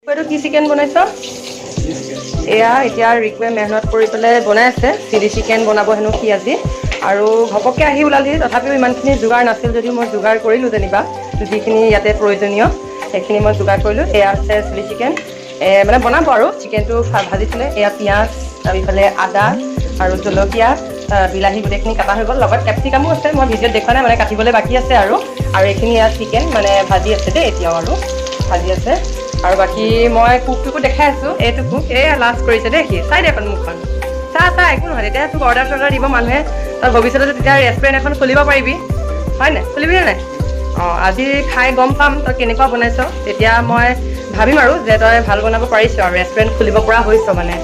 এইটো কি চিকেন বনাইছ? এয়া এতিয়া ৰিকুৱে মেহনত কৰি পেলাই বনাই আছে চিলি চিকেন বনাব হেনো সি আজি আৰু ঘপককৈ আহি ওলালি তথাপিও ইমানখিনি যোগাৰ নাছিল যদিও মই যোগাৰ কৰিলোঁ যেনিবা যিখিনি ইয়াতে প্ৰয়োজনীয় সেইখিনি মই যোগাৰ কৰিলোঁ এয়া আছে চিলি চিকেন মানে বনাব আৰু চিকেনটো ভাজি থ'লে এয়া পিঁয়াজ আৰু ইফালে আদা আৰু জলকীয়া বিলাহী গোটেইখিনি কটা হৈ গ'ল লগত কেপচিকামো আছে মই ভিডিঅ'ত দেখুওৱা নাই মানে কাটিবলৈ বাকী আছে আৰু এইখিনি ইয়াত চিকেন মানে ভাজি আছে দেই এতিয়াও আৰু ভাজি আছে আৰু বাকী মই কুকটোকো দেখাই আছোঁ এইটো কুক এয়া লাষ্ট কৰিছে দেই সি চাই দে এখন মুখখন চা একো নহয় তেতিয়া তোক অৰ্ডাৰ চৰ্ডাৰ দিব মানুহে তই ভৱিষ্যতে তেতিয়া ৰেষ্টুৰেণ্ট এখন খুলিব পাৰিবি হয় নাই খুলিবিনে নাই অঁ আজি খাই গম পাম তই কেনেকুৱা বনাইছ তেতিয়া মই ভাবিম আৰু যে তই ভাল বনাব পাৰিছ আৰু ৰেষ্টুৰেণ্ট খুলিব পৰা হৈছ মানে